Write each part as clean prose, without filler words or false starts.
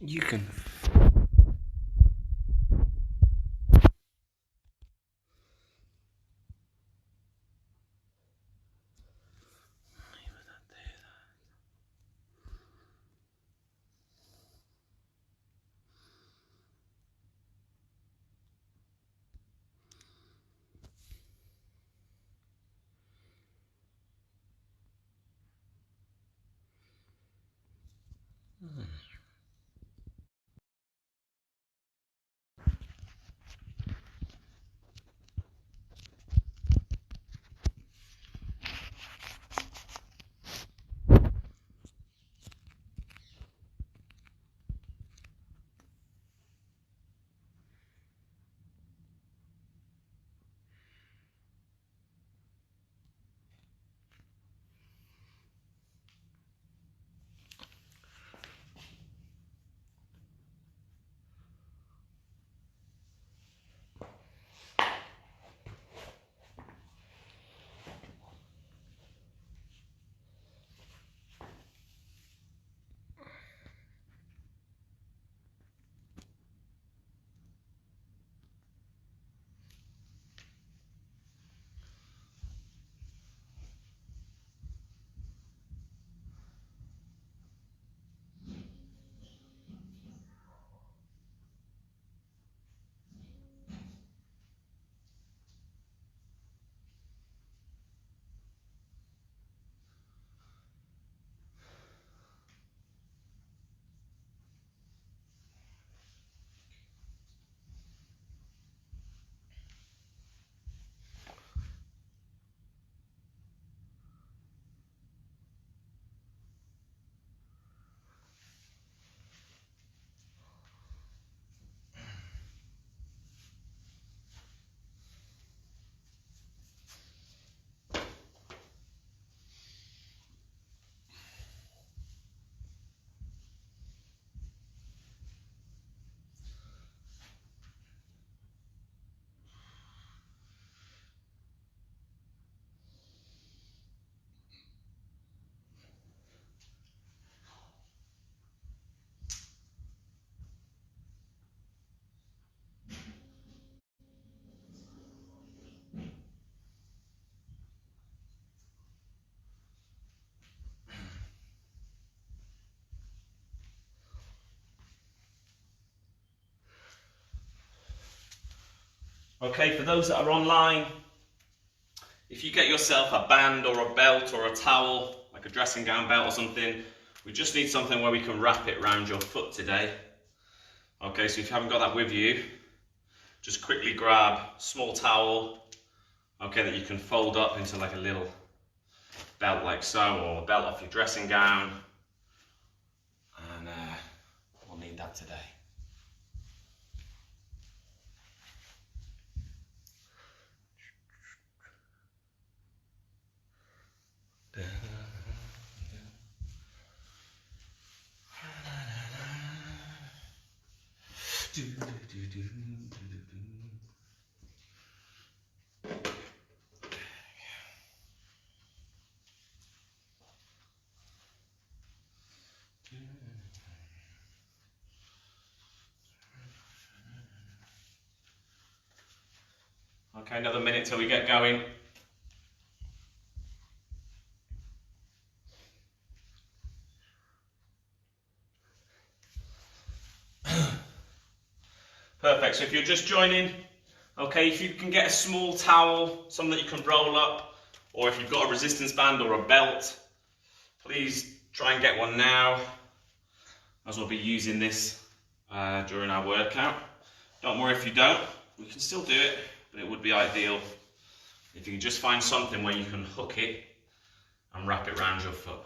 You can. Okay, for those that are online, if you get yourself a band or a belt or a towel, like a dressing gown belt or something, we just need something where we can wrap it around your foot today. Okay, so if you haven't got that with you, just quickly grab a small towel, okay, that you can fold up into like a little belt like so, or a belt off your dressing gown, and we'll need that today. Okay, another minute till we get going. Perfect, so if you're just joining, okay, if you can get a small towel, something that you can roll up, or if you've got a resistance band or a belt, please try and get one now, as we'll be using this during our workout. Don't worry if you don't, we can still do it, but it would be ideal if you can just find something where you can hook it and wrap it around your foot.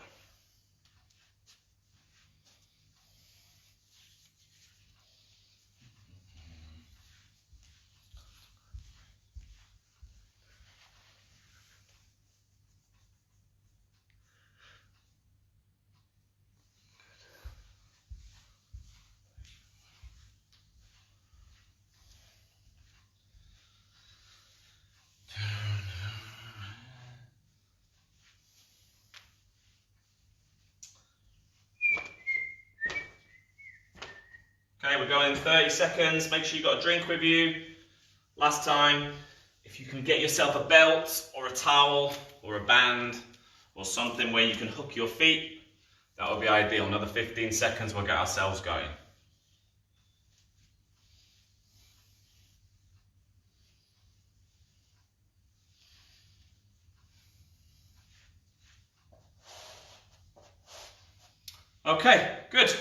Okay, we're going 30 seconds. Make sure you've got a drink with you. Last time, if you can get yourself a belt or a towel or a band or something where you can hook your feet, that would be ideal. Another 15 seconds, we'll get ourselves going. Okay, good.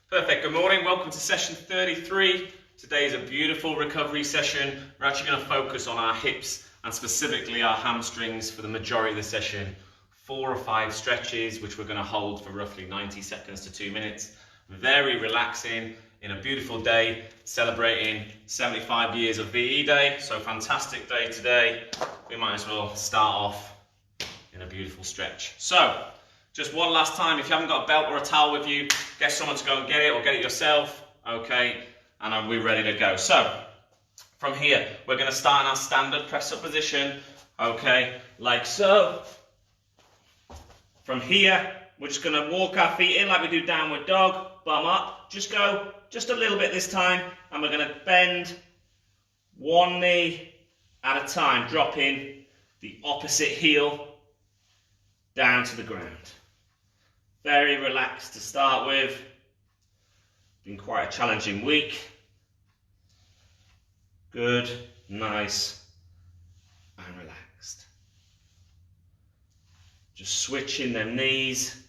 Perfect. Good morning. Welcome to session 33. Today is a beautiful recovery session. We're actually going to focus on our hips and specifically our hamstrings for the majority of the session. 4 or 5 stretches, which we're going to hold for roughly 90 seconds to 2 minutes. Very relaxing in a beautiful day, celebrating 75 years of VE Day. So fantastic day today. We might as well start off in a beautiful stretch. So, just one last time, if you haven't got a belt or a towel with you, get someone to go and get it or get it yourself, okay? And we're ready to go. So, from here, we're going to start in our standard press-up position, okay? Like so. From here, we're just going to walk our feet in like we do downward dog, bum up. Just go just a little bit this time, and we're going to bend one knee at a time, dropping the opposite heel down to the ground. Very relaxed to start with. Been quite a challenging week. Good, nice, and relaxed. Just switching them knees.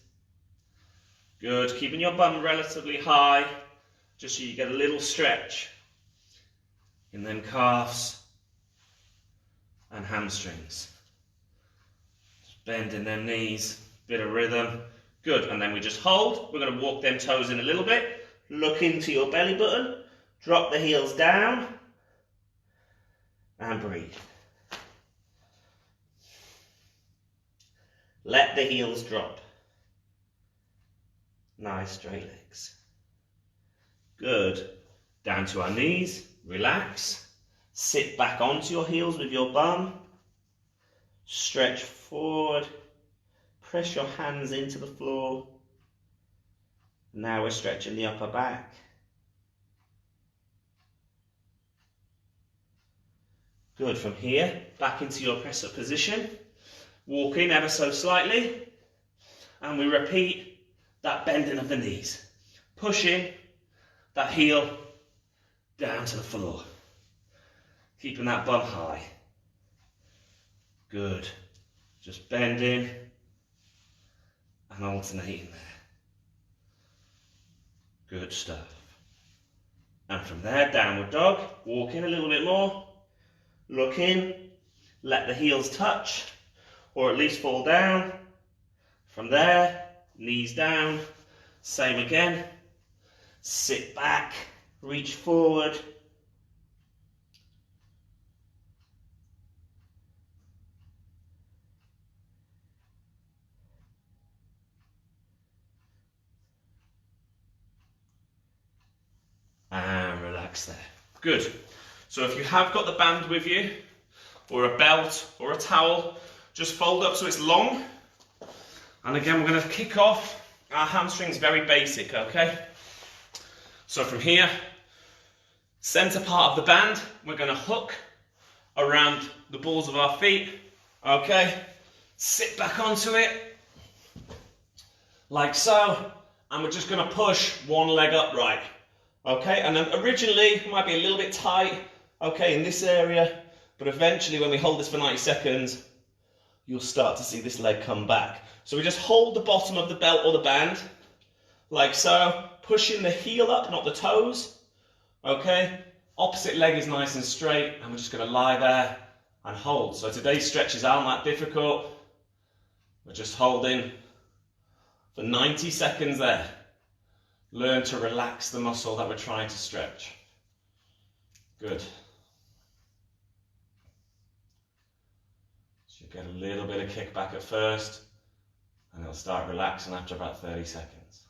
Good, keeping your bum relatively high, just so you get a little stretch in them calves and hamstrings. Just bending them knees, bit of rhythm. Good, and then we just hold. We're going to walk them toes in a little bit. Look into your belly button. Drop the heels down. And breathe. Let the heels drop. Nice straight legs. Good. Down to our knees. Relax. Sit back onto your heels with your bum. Stretch forward. Press your hands into the floor. Now we're stretching the upper back. Good. From here, back into your press-up position. Walk in ever so slightly. And we repeat that bending of the knees. Pushing that heel down to the floor. Keeping that bum high. Good. Just bending and alternating there. Good stuff. And from there, downward dog. Walk in a little bit more. Look in. Let the heels touch, or at least fall down. From there, knees down. Same again. Sit back. Reach forward. And relax there. Good. So if you have got the band with you, or a belt, or a towel, just fold up so it's long. And again, we're going to kick off our hamstrings very basic, okay? So from here, center part of the band, we're going to hook around the balls of our feet, okay? Sit back onto it, like so, and we're just going to push one leg upright. Okay, and then originally it might be a little bit tight, okay, in this area, but eventually when we hold this for 90 seconds, you'll start to see this leg come back. So we just hold the bottom of the belt or the band, like so, pushing the heel up, not the toes, okay? Opposite leg is nice and straight, and we're just going to lie there and hold. So today's stretches aren't that difficult. We're just holding for 90 seconds there. Learn to relax the muscle that we're trying to stretch. Good. So you get a little bit of kickback at first, and it'll start relaxing after about 30 seconds.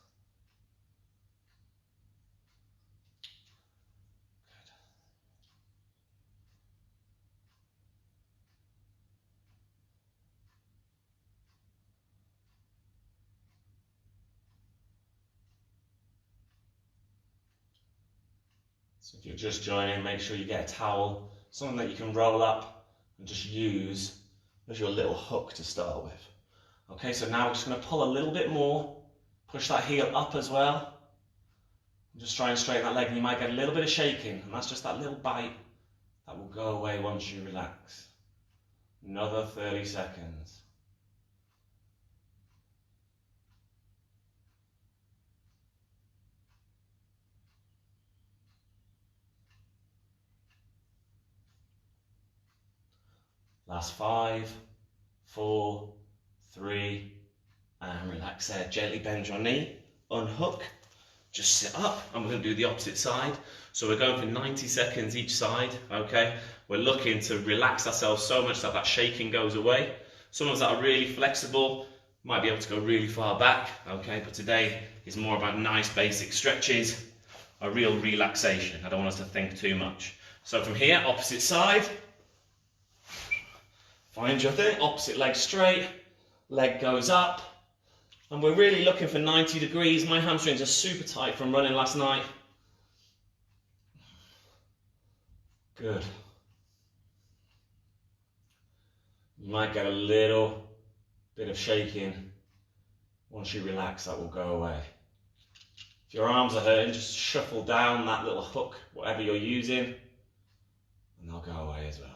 So if you're just joining, make sure you get a towel, something that you can roll up and just use as your little hook to start with. Okay, so now we're just going to pull a little bit more, push that heel up as well, and just try and straighten that leg, and you might get a little bit of shaking, and that's just that little bite that will go away once you relax. Another 30 seconds. Last 5, 4, 3, and relax there. Gently bend your knee, unhook, just sit up, and we're going to do the opposite side. So we're going for 90 seconds each side, okay? We're looking to relax ourselves so much that that shaking goes away. Some of us that are really flexible might be able to go really far back, okay? But today is more about nice basic stretches, a real relaxation. I don't want us to think too much. So from here, opposite side. Find your thing, opposite leg straight, leg goes up, and we're really looking for 90 degrees. My hamstrings are super tight from running last night. Good. You might get a little bit of shaking. Once you relax, that will go away. If your arms are hurting, just shuffle down that little hook, whatever you're using, and they'll go away as well.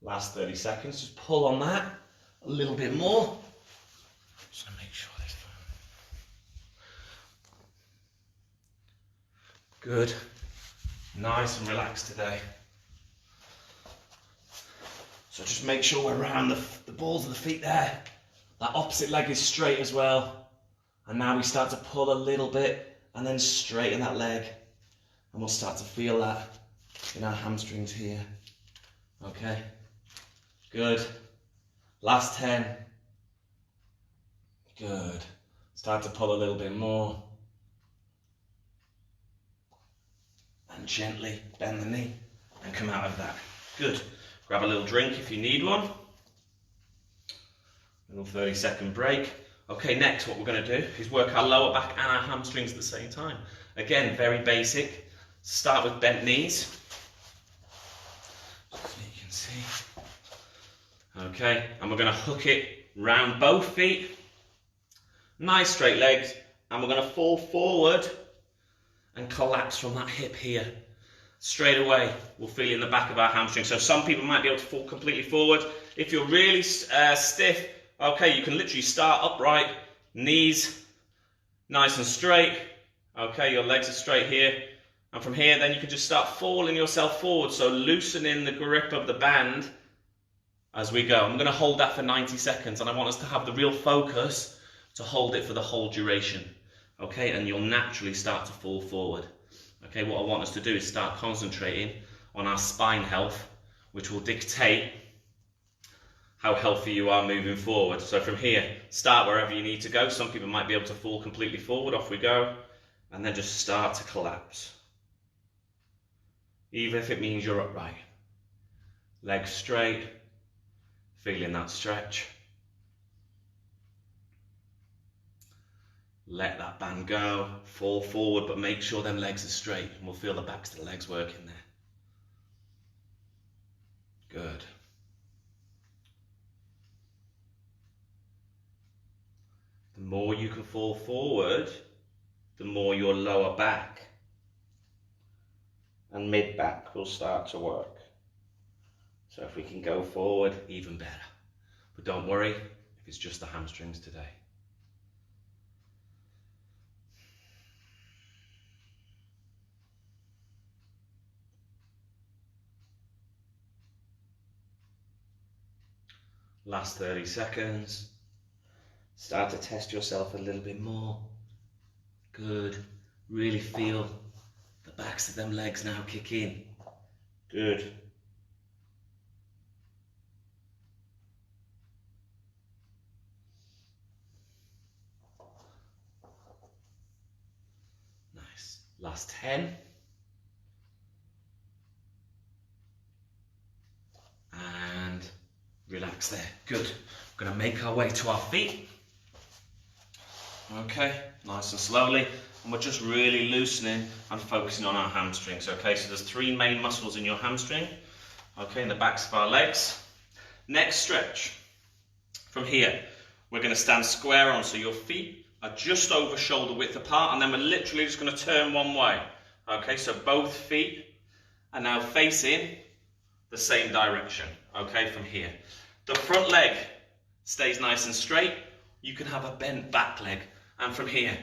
Last 30 seconds, just pull on that a little bit more. Just to make sure this fine. Good. Nice and relaxed today. So just make sure we're around the balls of the feet there. That opposite leg is straight as well. And now we start to pull a little bit and then straighten that leg. And we'll start to feel that in our hamstrings here. Okay. Good. Last 10. Good. Start to pull a little bit more. And gently bend the knee and come out of that. Good. Grab a little drink if you need one. Little 30-second break. Okay, next what we're going to do is work our lower back and our hamstrings at the same time. Again, very basic. Start with bent knees. So you can see. Okay, and we're going to hook it round both feet. Nice straight legs. And we're going to fall forward and collapse from that hip here. Straight away, we'll feel in the back of our hamstring. So some people might be able to fall completely forward. If you're really stiff, okay, you can literally start upright, knees nice and straight. Okay, your legs are straight here. And from here, then you can just start falling yourself forward. So loosening the grip of the band as we go. I'm going to hold that for 90 seconds, and I want us to have the real focus to hold it for the whole duration. Okay, and you'll naturally start to fall forward. Okay, what I want us to do is start concentrating on our spine health, which will dictate how healthy you are moving forward. So from here, start wherever you need to go. Some people might be able to fall completely forward, off we go, and then just start to collapse. Even if it means you're upright. Legs straight, feeling that stretch. Let that band go, fall forward, but make sure them legs are straight, and we'll feel the backs of the legs working there. Good. The more you can fall forward, the more your lower back and mid back will start to work. So if we can go forward, even better. But don't worry if it's just the hamstrings today. Last 30 seconds. Start to test yourself a little bit more. Good. Really feel the backs of them legs now kick in. Good. Last 10. And relax there. Good. We're going to make our way to our feet. Okay, nice and slowly. And we're just really loosening and focusing on our hamstrings. Okay, so there's 3 main muscles in your hamstring. Okay, in the backs of our legs. Next stretch. From here, we're going to stand square on, so your feet are just over shoulder width apart, and then we're literally just going to turn one way. Okay, so both feet are now facing the same direction. Okay, from here. The front leg stays nice and straight. You can have a bent back leg. And from here,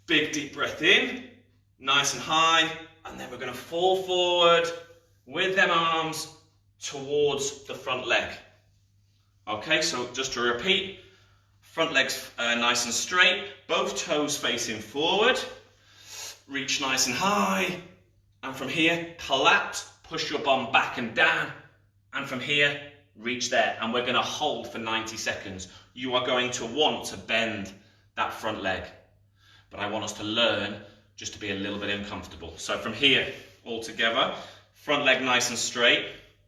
big deep breath in, nice and high, and then we're going to fall forward with them arms towards the front leg. Okay, so just to repeat, front leg's nice and straight, both toes facing forward, reach nice and high, and from here, collapse, push your bum back and down, and from here, reach there, and we're going to hold for 90 seconds. You are going to want to bend that front leg, but I want us to learn just to be a little bit uncomfortable. So from here, all together, front leg nice and straight,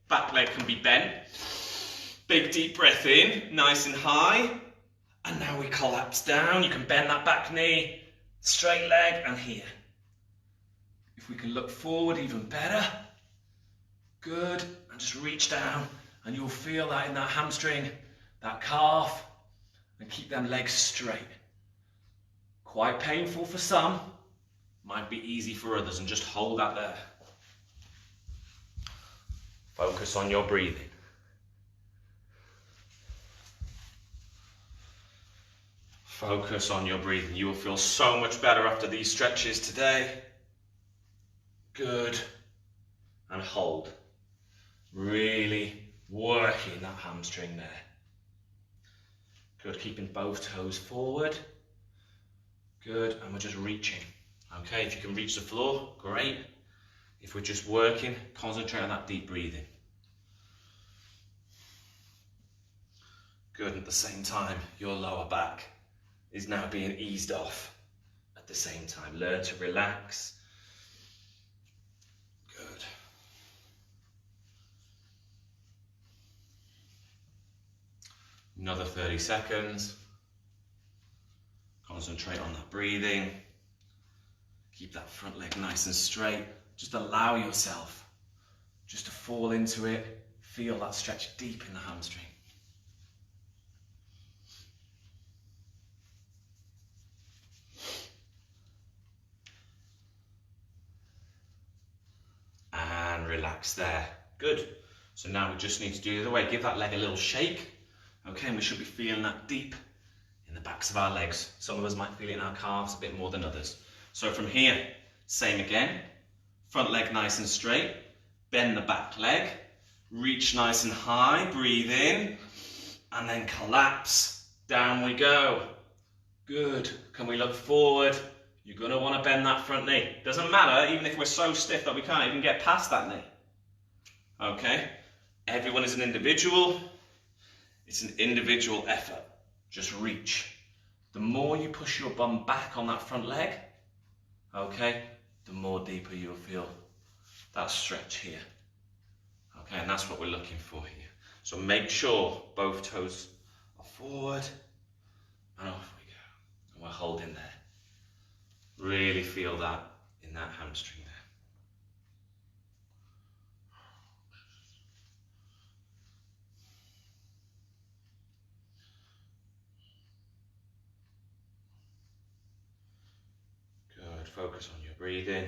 back leg can be bent. Big deep breath in, nice and high, and now we collapse down. You can bend that back knee, straight leg, and here. If we can look forward, even better. Good, and just reach down, and you'll feel that in that hamstring, that calf, and keep them legs straight. Quite painful for some, might be easy for others, and just hold that there. Focus on your breathing. Focus on your breathing. You will feel so much better after these stretches today. Good. And hold. Really working that hamstring there. Good. Keeping both toes forward. Good. And we're just reaching. Okay, if you can reach the floor, great. If we're just working, concentrate on that deep breathing. Good. At the same time, your lower back is now being eased off at the same time. Learn to relax. Good. Another 30 seconds. Concentrate on that breathing. Keep that front leg nice and straight. Just allow yourself just to fall into it. Feel that stretch deep in the hamstring. And relax there. Good. So now we just need to do the other way. Give that leg a little shake. Okay, and we should be feeling that deep in the backs of our legs. Some of us might feel it in our calves a bit more than others. So from here, same again. Front leg nice and straight. Bend the back leg. Reach nice and high. Breathe in. And then collapse. Down we go. Good. Can we look forward? You're going to want to bend that front knee. Doesn't matter, even if we're so stiff that we can't even get past that knee. Okay? Everyone is an individual. It's an individual effort. Just reach. The more you push your bum back on that front leg, okay, the more deeper you'll feel that stretch here. Okay, and that's what we're looking for here. So make sure both toes are forward, and off we go. And we're holding there. Really feel that in that hamstring there. Good, focus on your breathing.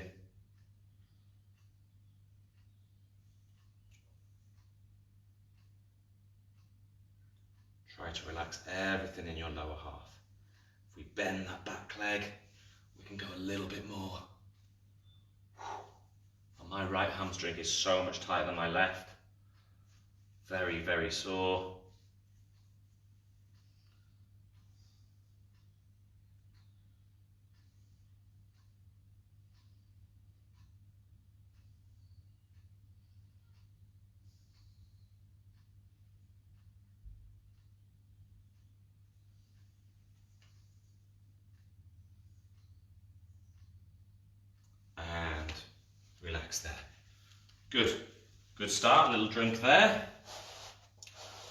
Try to relax everything in your lower half. If we bend that back leg, we can go a little bit more. And my right hamstring is so much tighter than my left. Very, very sore. relax there. Good. Good start, little drink there.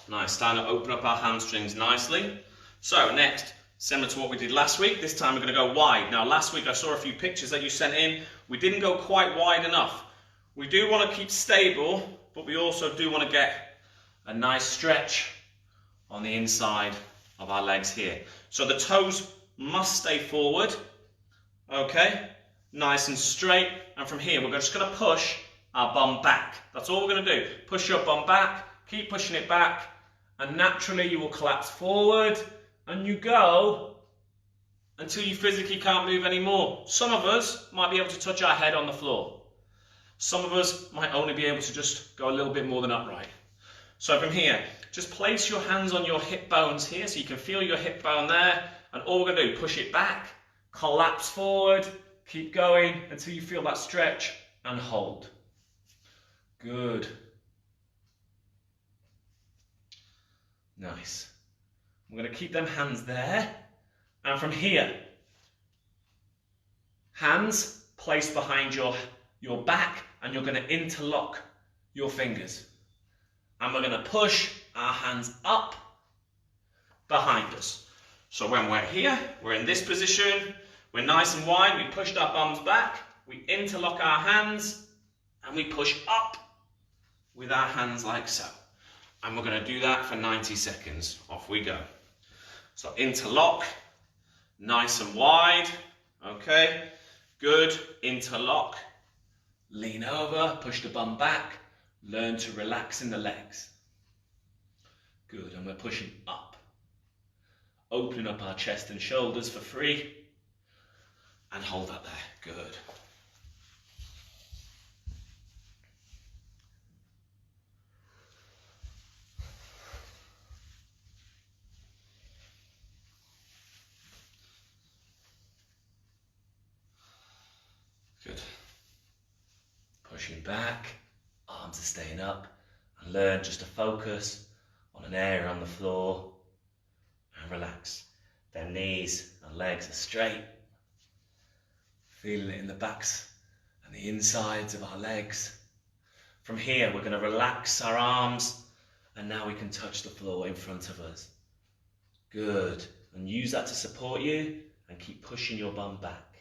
Nice, starting to open up our hamstrings nicely. So next, similar to what we did last week, this time we're going to go wide. Now last week I saw a few pictures that you sent in. We didn't go quite wide enough. We do want to keep stable, but we also do want to get a nice stretch on the inside of our legs here. So the toes must stay forward, okay? Nice and straight. And from here, we're just going to push our bum back. That's all we're going to do. Push your bum back, keep pushing it back, and naturally you will collapse forward, and you go until you physically can't move anymore. Some of us might be able to touch our head on the floor. Some of us might only be able to just go a little bit more than upright. So from here, just place your hands on your hip bones here so you can feel your hip bone there, and all we're going to do, push it back, collapse forward, keep going until you feel that stretch, and hold. Good. Nice. We're going to keep them hands there, and from here, hands placed behind your back, and you're going to interlock your fingers. And we're going to push our hands up behind us. So when we're here, we're in this position, we're nice and wide, we pushed our bums back, we interlock our hands, and we push up with our hands like so. And we're going to do that for 90 seconds. Off we go. So interlock, nice and wide, okay, good, interlock, lean over, push the bum back, learn to relax in the legs. Good, and we're pushing up. Opening up our chest and shoulders for 3. And hold that there, good. Good. Pushing back. Arms are staying up, and learn just to focus on an area on the floor and relax. Their knees and legs are straight. Feeling it in the backs and the insides of our legs. From here, we're going to relax our arms, and now we can touch the floor in front of us. Good. And use that to support you, and keep pushing your bum back.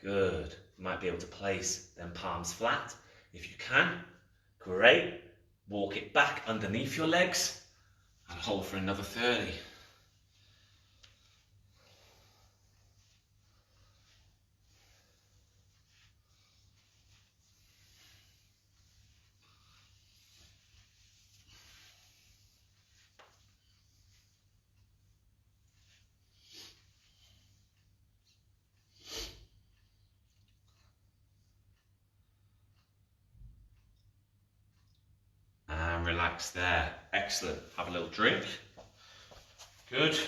Good. You might be able to place them palms flat. If you can, great. Walk it back underneath your legs and hold for another 30. Relax there. Excellent. Have a little drink. Good.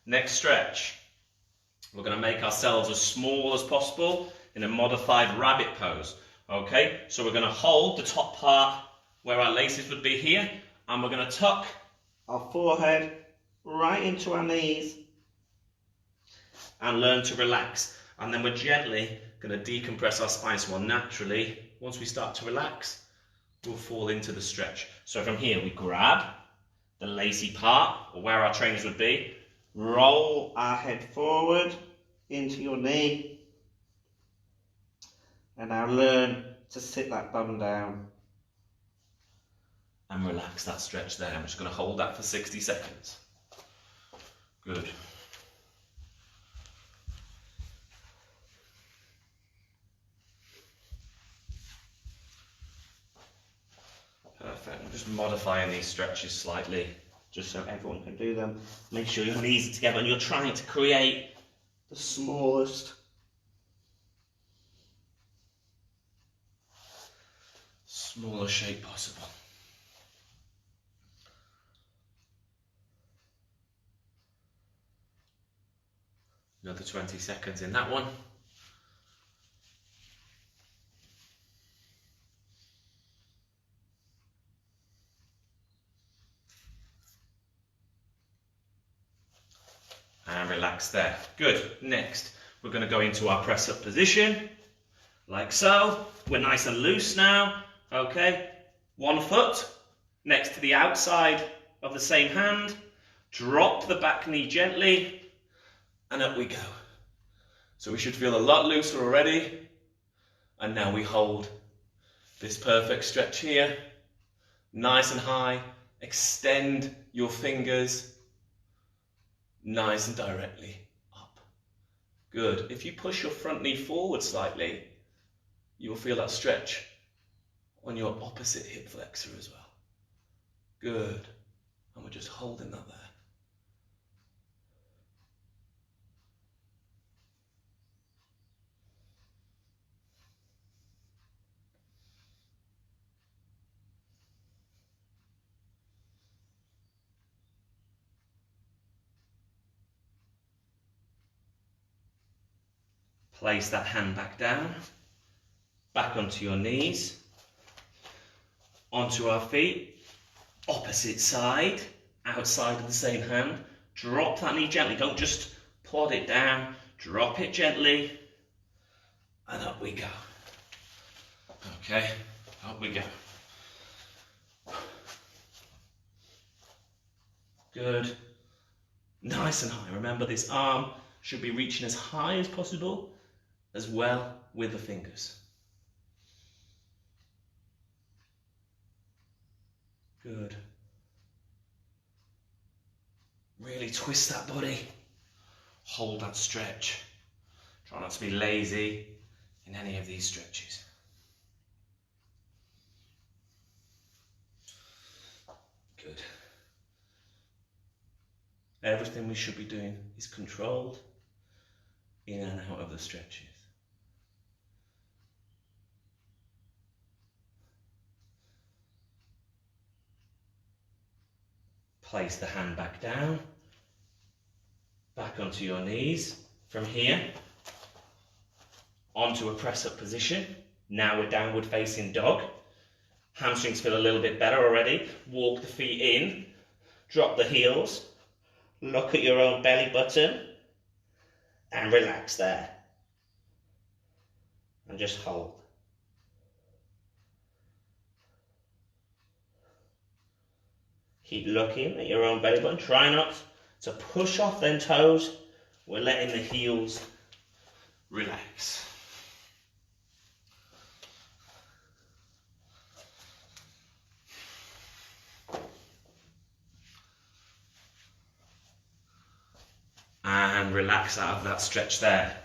Next stretch. We're going to make ourselves as small as possible in a modified rabbit pose. Okay, so we're going to hold the top part where our laces would be here, and we're going to tuck our forehead right into our knees and learn to relax. And then we're gently going to decompress our spine, so naturally, once we start to relax, we'll fall into the stretch. So from here, we grab the lacy part, or where our trainers would be, roll our head forward into your knee, and now learn to sit that bum down and relax that stretch there. I'm just going to hold that for 60 seconds. Good. Perfect. I'm just modifying these stretches slightly, just so everyone can do them. Make sure your knees are together and you're trying to create the smallest shape possible. Another 20 seconds in that one. And relax there. Good. Next, we're going to go into our press up position, like so. We're nice and loose now, okay? One foot next to the outside of the same hand. Drop the back knee gently, and up we go. So we should feel a lot looser already. And now we hold this perfect stretch here, nice and high. Extend your fingers nice and directly up. Good. If you push your front knee forward slightly, you will feel that stretch on your opposite hip flexor as well. Good. And we're just holding that there. Place that hand back down, back onto your knees, onto our feet, opposite side, outside of the same hand. Drop that knee gently, don't just plod it down, drop it gently, and up we go. Okay, up we go. Good, nice and high. Remember, this arm should be reaching as high as possible, as well with the fingers. Good. Really twist that body. Hold that stretch. Try not to be lazy in any of these stretches. Good. Everything we should be doing is controlled in and out of the stretches. Place the hand back down, back onto your knees. From here, onto a press up position. Now we're downward facing dog. Hamstrings feel a little bit better already. Walk the feet in, drop the heels, look at your own belly button, and relax there. And just hold. Keep looking at your own belly button. Try not to push off them toes. We're letting the heels relax. And relax out of that stretch there.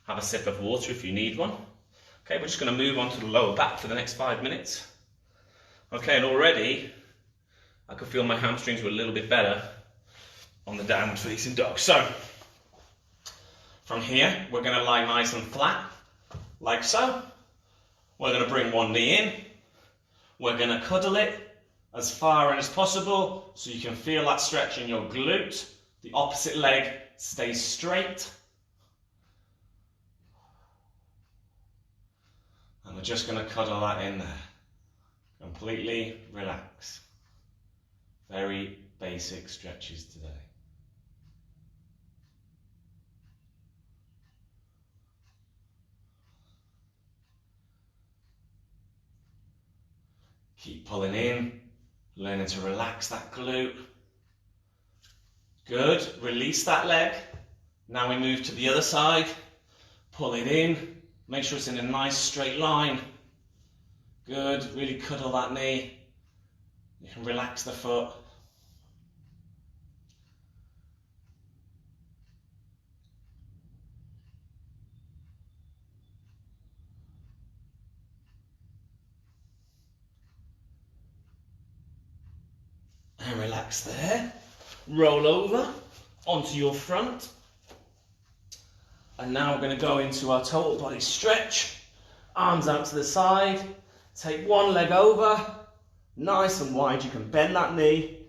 Have a sip of water if you need one. Okay, we're just going to move on to the lower back for the next 5 minutes. Okay, and already I could feel my hamstrings were a little bit better on the downward facing dog. So, from here, we're going to lie nice and flat, like so. We're going to bring one knee in. We're going to cuddle it as far in as possible so you can feel that stretch in your glute. The opposite leg stays straight. And we're just going to cuddle that in there. Completely relax. Very basic stretches today. Keep pulling in, learning to relax that glute. Good, release that leg. Now we move to the other side. Pull it in, make sure it's in a nice straight line. Good, really cuddle that knee. You can relax the foot. And relax there. Roll over onto your front. And now we're going to go into our total body stretch. Arms out to the side. Take one leg over. Nice and wide. You can bend that knee.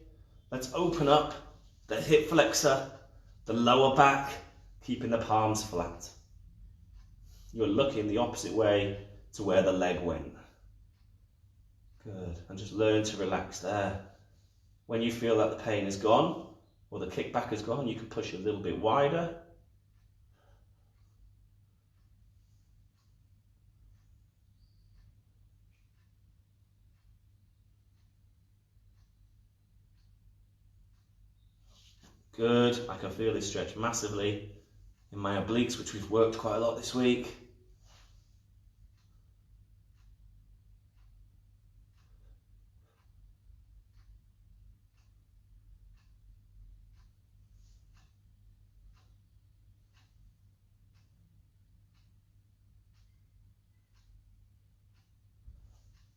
Let's open up the hip flexor, the lower back, keeping the palms flat. You're looking the opposite way to where the leg went. Good. And just learn to relax there. When you feel that the pain is gone, or the kickback is gone, you can push a little bit wider. Good. I can feel this stretch massively in my obliques, which we've worked quite a lot this week.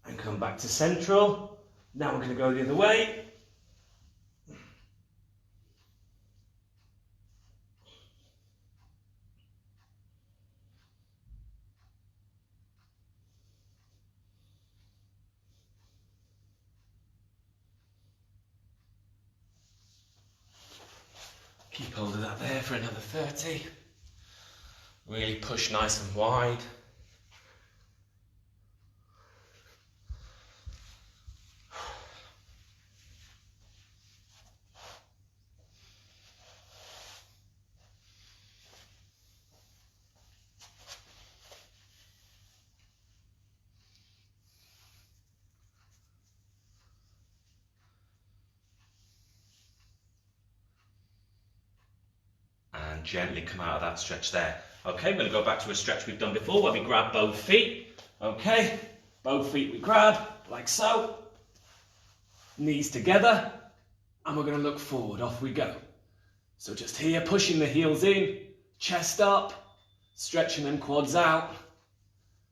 And come back to central. Now we're going to go the other way. Keep hold of that there for another 30. Really push nice and wide. And gently come out of that stretch there. Okay, we're going to go back to a stretch we've done before where we grab both feet. Okay, both feet we grab, like so. Knees together, and we're going to look forward. Off we go. So just here, pushing the heels in, chest up, stretching them quads out.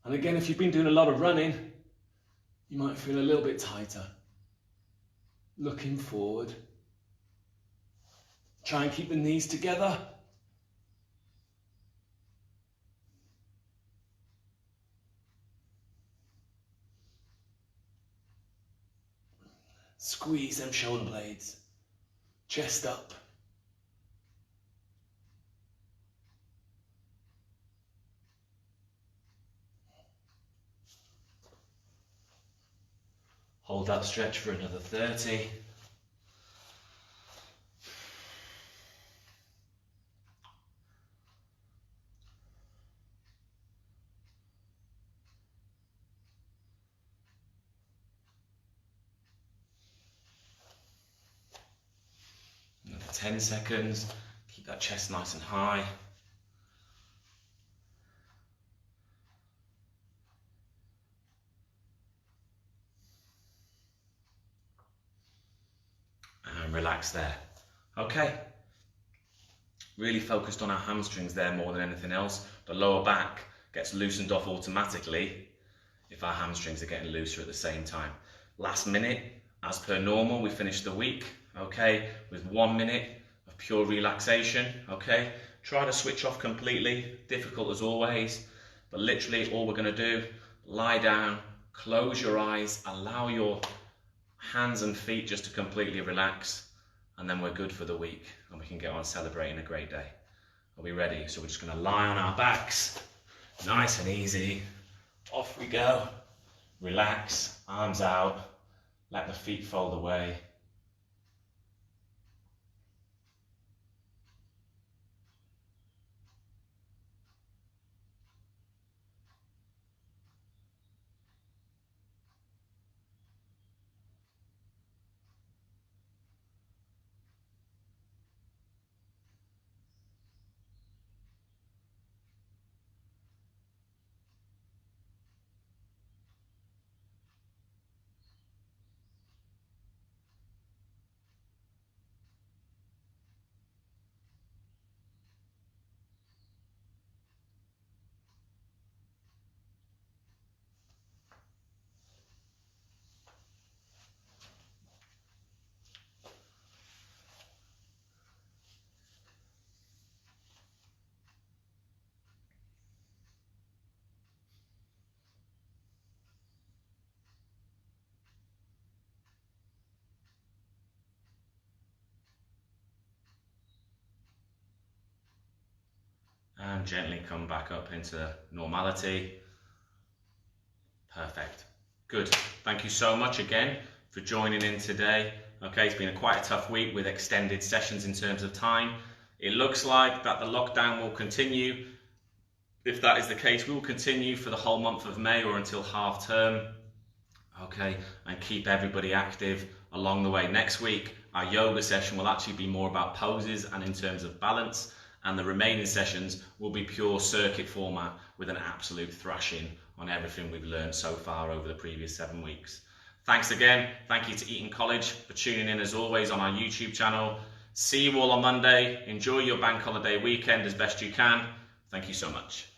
And again, if you've been doing a lot of running, you might feel a little bit tighter. Looking forward. Try and keep the knees together. Squeeze them shoulder blades. Chest up. Hold that stretch for another 30. Another 10 seconds. Keep that chest nice and high. And relax there. Okay. Really focused on our hamstrings there more than anything else. The lower back gets loosened off automatically if our hamstrings are getting looser at the same time. Last minute, as per normal, we finish the week, okay, with 1 minute of pure relaxation, okay? Try to switch off completely, difficult as always, but literally all we're gonna do, lie down, close your eyes, allow your hands and feet just to completely relax, and then we're good for the week, and we can get on celebrating a great day. Are we ready? So we're just gonna lie on our backs, nice and easy. Off we go. Relax, arms out, let the feet fold away. And gently come back up into normality. Perfect. Good. Thank you so much again for joining in today. Okay, it's been quite a tough week with extended sessions in terms of time. It looks like that the lockdown will continue. If that is the case, we will continue for the whole month of May or until half term. Okay, and keep everybody active along the way. Next week, Our yoga session will actually be more about poses and in terms of balance, and the remaining sessions will be pure circuit format with an absolute thrashing on everything we've learned so far over the previous 7 weeks. Thanks again. Thank you to Eton College for tuning in as always on our YouTube channel. See you all on Monday. Enjoy your bank holiday weekend as best you can. Thank you so much.